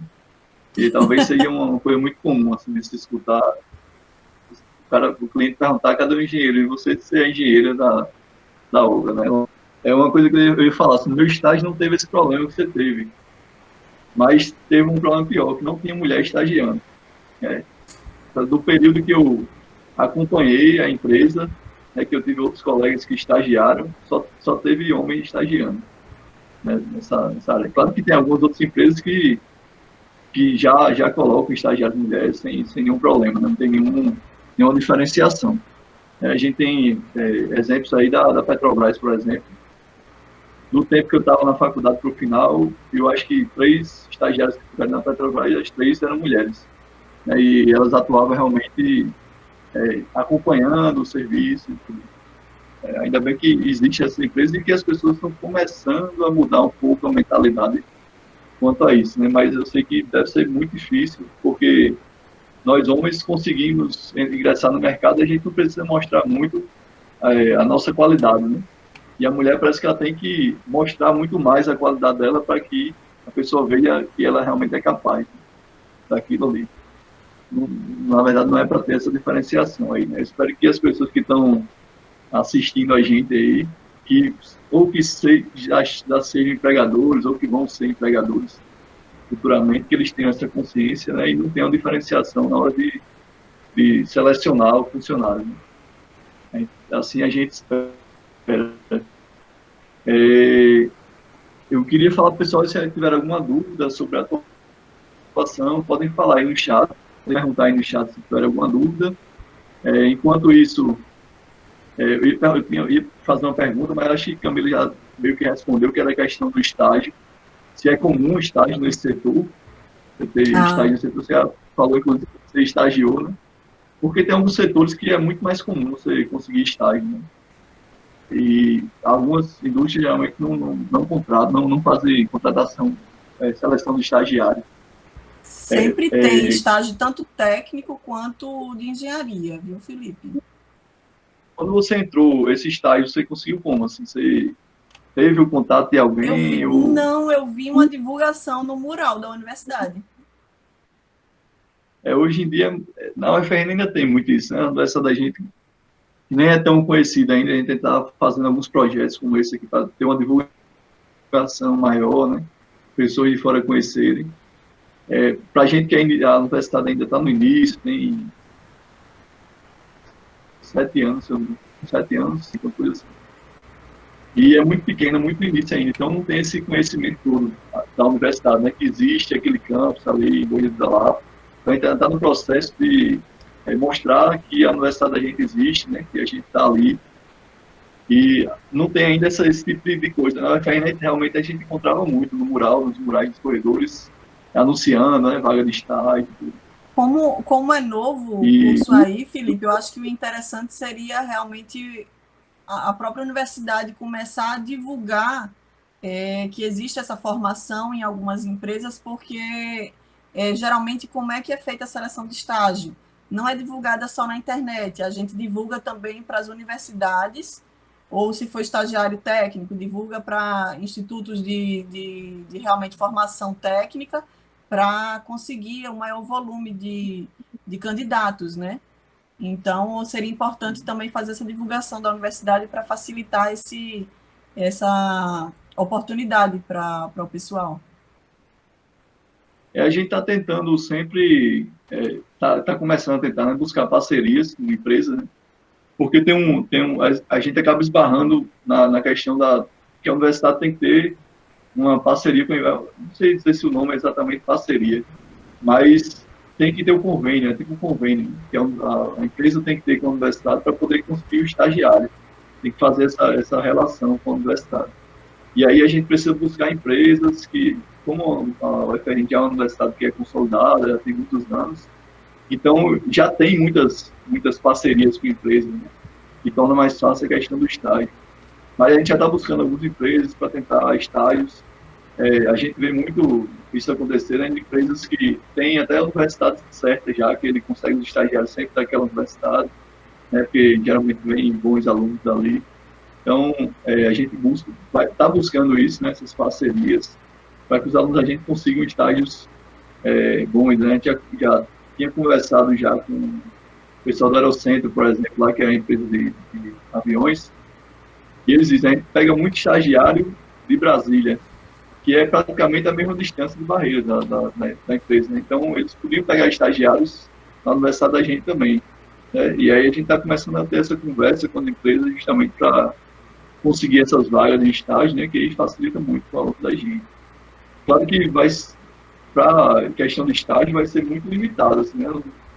E talvez seja uma coisa muito comum, assim, de se escutar o cliente perguntar cadê o engenheiro, e você ser a engenheira da obra, né? É uma coisa que eu ia falar, assim, no meu estágio não teve esse problema que você teve, mas teve um problema pior, que não tinha mulher estagiando. Né? Do período que eu acompanhei a empresa, né, que eu tive outros colegas que estagiaram, só teve homem estagiando, né, nessa área. Claro que tem algumas outras empresas que já colocam estagiários mulheres sem nenhum problema, né? Não tem nenhuma diferenciação. A gente tem exemplos aí da Petrobras, por exemplo. No tempo que eu estava na faculdade para o final, eu acho que 3 estagiários que ficaram na Petrobras, as 3 eram mulheres. Né? E elas atuavam realmente acompanhando o serviço. Ainda bem que existe essa empresa e que as pessoas estão começando a mudar um pouco a mentalidade quanto a isso. Né? Mas eu sei que deve ser muito difícil, porque nós homens conseguimos ingressar no mercado e a gente não precisa mostrar muito a nossa qualidade, né? E a mulher parece que ela tem que mostrar muito mais a qualidade dela para que a pessoa veja que ela realmente é capaz daquilo ali. Na verdade, não é para ter essa diferenciação aí, né? Eu espero que as pessoas que estão assistindo a gente aí, ou que já sejam empregadores, ou que vão ser empregadores futuramente, que eles tenham essa consciência, né? E não tenham diferenciação na hora de selecionar o funcionário. Né? Assim a gente espera. Eu queria falar para o pessoal, se tiver alguma dúvida sobre a atuação, podem falar aí no chat, podem perguntar aí no chat se tiver alguma dúvida. Enquanto isso, eu ia fazer uma pergunta, mas acho que Camila já meio que respondeu, que era a questão do estágio. Se é comum estágio nesse setor, você ter estágio nesse setor, você falou, inclusive, que você estagiou, né? Porque tem alguns setores que é muito mais comum você conseguir estágio, né? E algumas indústrias geralmente não contratam, não fazem contratação, seleção de estagiários. Sempre tem estágio tanto técnico quanto de engenharia, viu, Felipe? Quando você entrou, esse estágio, você conseguiu como? Assim, você teve o contato de alguém? Não, eu vi uma divulgação no mural da universidade. Hoje em dia, na UFRN ainda tem muito isso, né? A universidade da gente nem é tão conhecida ainda, a gente está fazendo alguns projetos como esse aqui para ter uma divulgação maior, né? Pessoas de fora conhecerem. Para a gente que a universidade ainda está no início, tem 7 anos, 7 anos, 5 coisas assim. E é muito pequena, muito no início ainda, então não tem esse conhecimento todo da universidade, né? Que existe aquele campus ali, em Boa da Lapa. Então a gente está no processo de mostrar que a universidade da gente existe, né? Que a gente está ali. E não tem ainda esse tipo de coisa. Na UFRN, realmente a gente encontrava muito no mural, nos murais dos corredores, anunciando, né? Vaga de estágio. Como é novo o curso aí, Felipe, eu acho que o interessante seria realmente a própria universidade começar a divulgar que existe essa formação em algumas empresas, porque geralmente como é que é feita a seleção de estágio? Não é divulgada só na internet, a gente divulga também para as universidades, ou se for estagiário técnico, divulga para institutos de realmente formação técnica, para conseguir o maior volume de candidatos, né? Então, seria importante também fazer essa divulgação da universidade para facilitar essa oportunidade para o pessoal. A gente está tentando sempre, tá começando a tentar, né, buscar parcerias com empresas, né? Porque a gente acaba esbarrando na questão que a universidade tem que ter uma parceria com, não sei dizer se o nome é exatamente parceria, mas tem que ter um convênio, né? Tem um convênio, que a empresa tem que ter com a universidade para poder conseguir o estagiário. Tem que fazer essa relação com a universidade. E aí a gente precisa buscar empresas que, como a UFRN é uma universidade que é consolidada, já tem muitos anos, então já tem muitas parcerias com empresas, né? Que torna mais fácil a questão do estágio. Mas a gente já está buscando algumas empresas para tentar estágios. A gente vê muito isso acontecer, né, em empresas que têm até a universidade certa já, que ele consegue os estagiários sempre daquela universidade. né, porque geralmente vem bons alunos dali. Então, a gente vai estar buscando isso, né, essas parcerias, para que os alunos da gente consigam estágios bons, né? A gente já tinha conversado já com o pessoal do Aerocentro, por exemplo, lá que é a empresa de aviões, e eles dizem, a gente pega muito estagiário de Brasília, que é praticamente a mesma distância de Barreiras da empresa, né? Então, eles podiam pegar estagiários na universidade da gente também, né? E aí a gente está começando a ter essa conversa com a empresa justamente para conseguir essas vagas de estágio, né? Que aí facilita muito o aluno da gente. Claro que para a questão de estágio vai ser muito limitado, assim, né?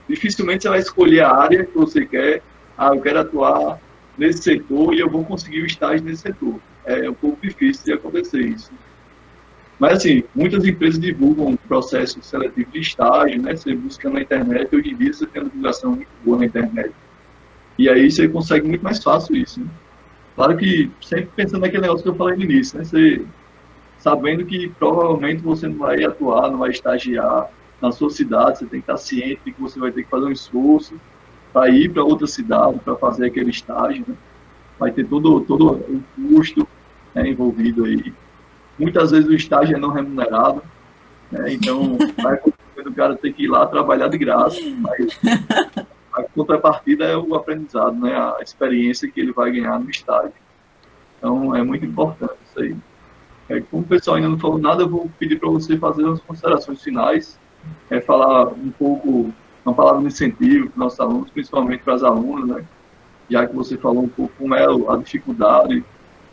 Dificilmente você vai escolher a área que você quer. Eu quero atuar nesse setor e eu vou conseguir o estágio nesse setor. É um pouco difícil de acontecer isso. Mas, assim, muitas empresas divulgam processos seletivos de estágio, né? Você busca na internet, hoje em dia você tem uma divulgação muito boa na internet. E aí você consegue muito mais fácil isso, né? Claro que sempre pensando naquele negócio que eu falei no início, né? Você sabendo que provavelmente você não vai atuar, não vai estagiar na sua cidade, você tem que estar ciente de que você vai ter que fazer um esforço para ir para outra cidade, para fazer aquele estágio, né? Vai ter todo o custo, né, envolvido aí. Muitas vezes o estágio é não remunerado, né? Então vai acontecer o cara ter que ir lá trabalhar de graça, mas a contrapartida é o aprendizado, né? A experiência que ele vai ganhar no estágio. Então é muito importante isso aí. Como o pessoal ainda não falou nada, eu vou pedir para você fazer as considerações finais, falar um pouco, uma palavra de incentivo para os nossos alunos, principalmente para as alunas, né? Já que você falou um pouco como é a dificuldade.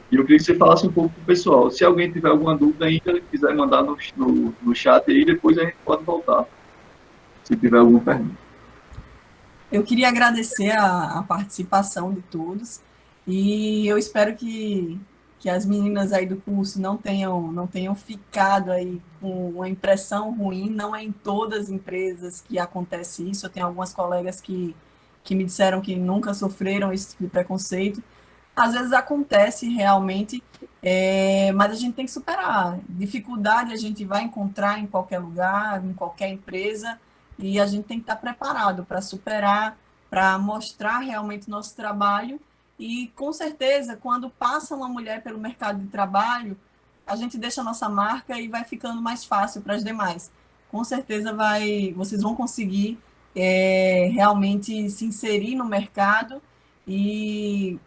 E eu queria que você falasse um pouco para o pessoal. Se alguém tiver alguma dúvida ainda, quiser mandar no chat aí, depois a gente pode voltar, se tiver alguma pergunta. Eu queria agradecer a participação de todos e eu espero que as meninas aí do curso não tenham ficado aí com uma impressão ruim. Não é em todas as empresas que acontece isso. Eu tenho algumas colegas que me disseram que nunca sofreram esse tipo de preconceito. Às vezes acontece realmente, mas a gente tem que superar. Dificuldade a gente vai encontrar em qualquer lugar, em qualquer empresa, e a gente tem que estar preparado para superar, para mostrar realmente o nosso trabalho. E, com certeza, quando passa uma mulher pelo mercado de trabalho, a gente deixa a nossa marca e vai ficando mais fácil para as demais. Com certeza vocês vão conseguir realmente se inserir no mercado e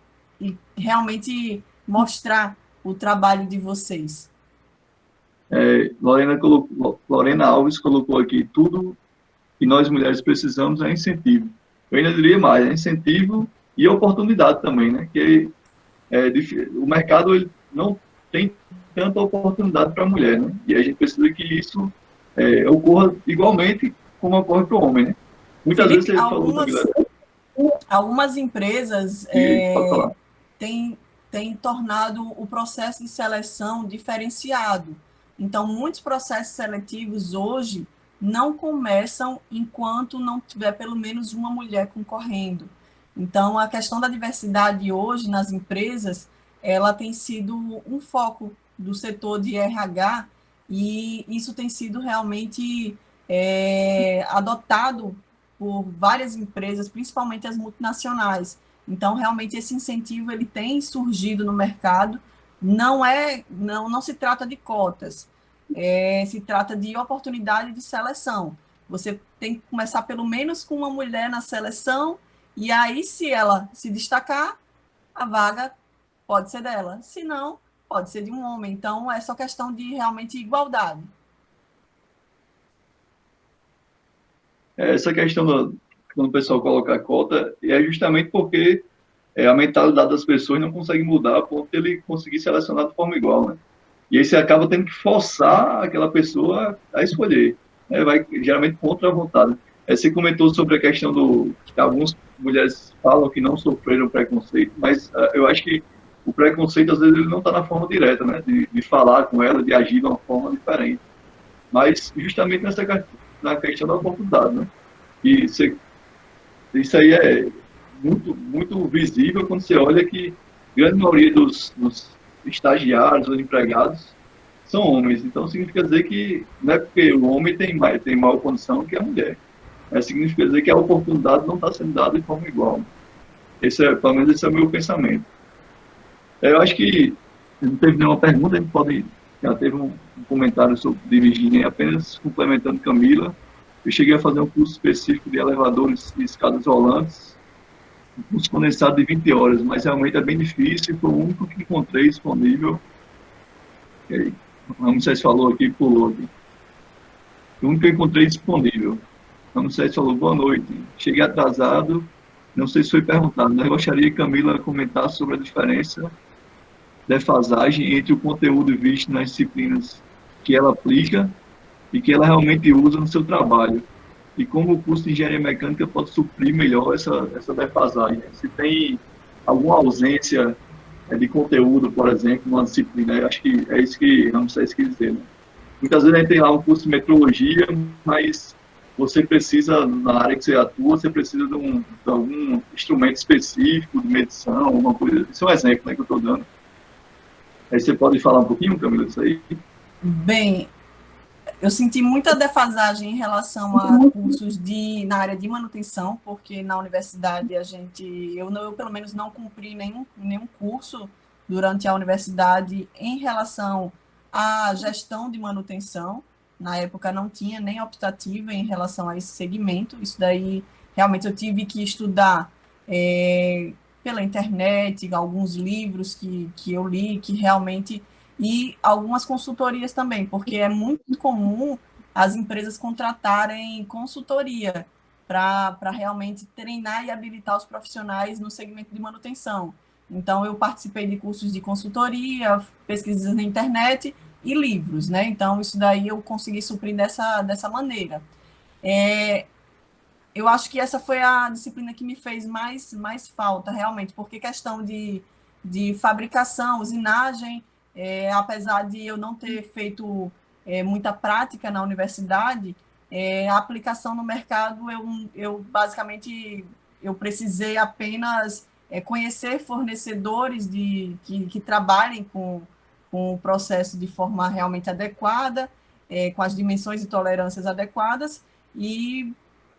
realmente mostrar o trabalho de vocês. Lorena Alves colocou aqui, tudo que nós mulheres precisamos é incentivo. Eu ainda diria mais, é incentivo e oportunidade também, né? Que o mercado ele não tem tanta oportunidade para a mulher, né? E a gente precisa que isso ocorra igualmente como ocorre para o homem, né? Muitas Felipe, vezes você algumas empresas têm tornado o processo de seleção diferenciado. Então, muitos processos seletivos hoje não começam enquanto não tiver pelo menos uma mulher concorrendo. Então, a questão da diversidade hoje nas empresas, ela tem sido um foco do setor de RH e isso tem sido realmente adotado por várias empresas, principalmente as multinacionais. Então, realmente, esse incentivo ele tem surgido no mercado. Não se trata de cotas, se trata de oportunidade de seleção. Você tem que começar pelo menos com uma mulher na seleção, e aí, se ela se destacar, a vaga pode ser dela. Se não, pode ser de um homem. Então, é só questão de realmente igualdade. Essa questão quando o pessoal coloca a cota é justamente porque a mentalidade das pessoas não consegue mudar a ponto de ele conseguir selecionar de forma igual, né? E aí você acaba tendo que forçar aquela pessoa a escolher, né? Vai geralmente contra a vontade. Você comentou sobre a questão que algumas mulheres falam que não sofreram preconceito, mas eu acho que o preconceito às vezes ele não está na forma direta, né? De falar com ela, de agir de uma forma diferente, mas justamente na questão da oportunidade, né? E isso aí é muito, muito visível quando você olha que a grande maioria dos estagiários ou empregados são homens. Então, significa dizer que não é porque o homem tem maior condição que a mulher. Significa dizer que a oportunidade não está sendo dada de forma igual. Pelo menos esse é o meu pensamento. Eu acho que não teve nenhuma pergunta, a gente pode, já teve um comentário sobre de Virginia, apenas complementando Camila. Eu cheguei a fazer um curso específico de elevadores e escadas rolantes, um curso condensado de 20 horas, mas realmente é bem difícil, foi o único que encontrei disponível. E aí, o Ramsés falou aqui, pulou aqui. O único que eu encontrei disponível. O Ramsés falou, boa noite, cheguei atrasado, não sei se foi perguntado, mas eu gostaria que Camila comentasse sobre a diferença, defasagem entre o conteúdo visto nas disciplinas que ela aplica e que ela realmente usa no seu trabalho. E como o curso de engenharia mecânica pode suprir melhor essa defasagem. Se tem alguma ausência de conteúdo, por exemplo, numa disciplina, eu acho que é isso que Ramsés quis dizer. Né? Muitas vezes a gente tem lá um curso de metrologia, mas você precisa, na área que você atua, você precisa de algum instrumento específico de medição, alguma coisa. Isso é um exemplo, né, que eu estou dando. Aí você pode falar um pouquinho, Camila, disso aí? Bem, eu senti muita defasagem em relação a cursos na área de manutenção, porque na universidade eu pelo menos não cumpri nenhum curso durante a universidade em relação à gestão de manutenção. Na época não tinha nem optativa em relação a esse segmento. Isso daí, realmente, eu tive que estudar pela internet, alguns livros que eu li, que realmente... E algumas consultorias também, porque é muito comum as empresas contratarem consultoria para realmente treinar e habilitar os profissionais no segmento de manutenção. Então, eu participei de cursos de consultoria, pesquisas na internet e livros, né? Então, isso daí eu consegui suprir dessa maneira. Eu acho que essa foi a disciplina que me fez mais falta, realmente, porque questão de fabricação, usinagem, apesar de eu não ter feito muita prática na universidade, a aplicação no mercado, eu basicamente eu precisei apenas conhecer fornecedores que trabalhem com o processo de forma realmente adequada, com as dimensões e tolerâncias adequadas, e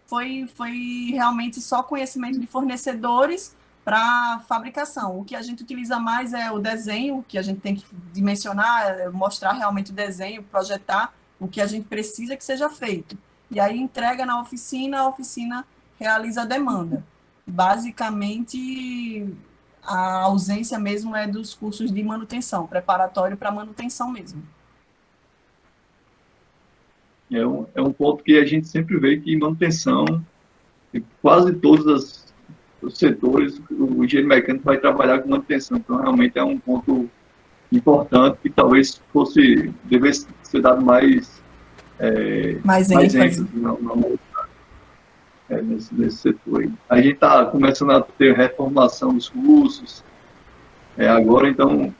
foi realmente só conhecimento de fornecedores para fabricação. O que a gente utiliza mais é o desenho, que a gente tem que dimensionar, mostrar realmente o desenho, projetar o que a gente precisa que seja feito. E aí entrega na oficina, a oficina realiza a demanda. Basicamente, a ausência mesmo é dos cursos de manutenção, preparatório para manutenção mesmo. É um ponto que a gente sempre vê que manutenção, quase todos os setores, o engenheiro mecânico vai trabalhar com manutenção. Então, realmente é um ponto importante que talvez devesse ser dado mais ênfase nesse setor aí. A gente está começando a ter reformulação dos cursos agora, então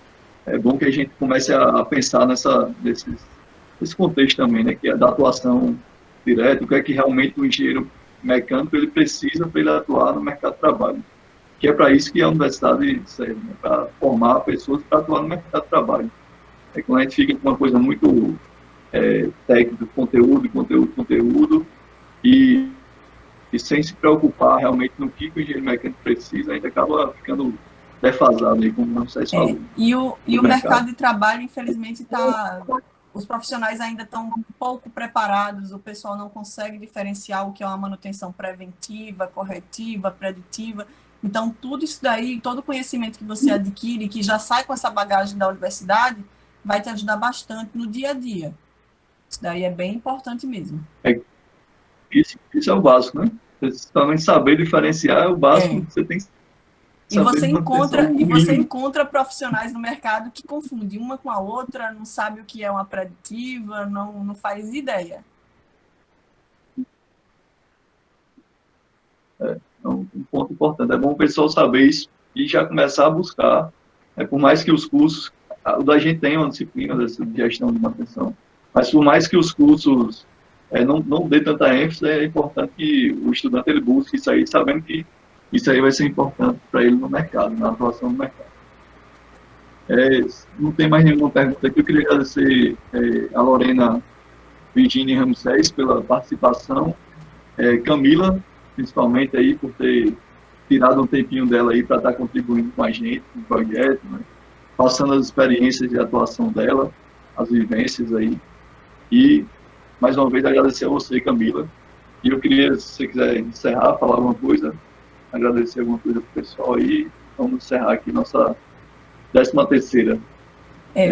é bom que a gente comece a pensar nesse contexto também, né, que é da atuação direta, o que é que realmente o engenheiro mecânico ele precisa para ele atuar no mercado de trabalho. Que é para isso que a universidade serve, né, para formar pessoas para atuar no mercado de trabalho. Quando a gente fica com uma coisa muito técnica, conteúdo, e sem se preocupar realmente no que o engenheiro mecânico precisa, a gente acaba ficando defasado, aí, como não sei se falou. E o mercado de trabalho, infelizmente, os profissionais ainda estão um pouco preparados, o pessoal não consegue diferenciar o que é uma manutenção preventiva, corretiva, preditiva. Então, tudo isso daí, todo o conhecimento que você adquire, que já sai com essa bagagem da universidade, vai te ajudar bastante no dia a dia. Isso daí é bem importante mesmo. Isso é o básico, né? Principalmente saber diferenciar é o básico que você tem que saber. E você encontra profissionais no mercado que confundem uma com a outra, não sabe o que é uma preditiva, não faz ideia. É um ponto importante. É bom o pessoal saber isso e já começar a buscar. Por mais que os cursos, o da gente tem uma disciplina de gestão de manutenção, mas por mais que os cursos não dê tanta ênfase, é importante que o estudante ele busque isso aí, sabendo que isso aí vai ser importante para ele no mercado, na atuação no mercado. Não tem mais nenhuma pergunta aqui. Eu queria agradecer a Lorena, Virginia e Ramsés pela participação. Camila, principalmente, aí, por ter tirado um tempinho dela aí para estar contribuindo com a gente no projeto, né? Passando as experiências de atuação dela, as vivências aí. E, mais uma vez, agradecer a você, Camila. E eu queria, se você quiser encerrar, falar alguma coisa, agradecer alguma coisa para o pessoal aí. Vamos encerrar aqui nossa 13ª.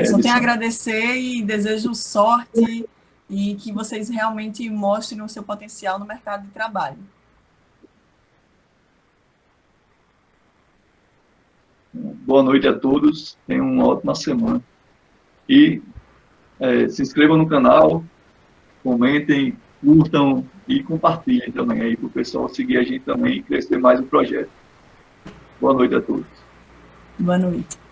Só tenho a agradecer e desejo sorte e que vocês realmente mostrem o seu potencial no mercado de trabalho. Boa noite a todos, tenham uma ótima semana. E se inscrevam no canal, comentem, curtam e compartilhem também aí para o pessoal seguir a gente também e crescer mais o projeto. Boa noite a todos. Boa noite.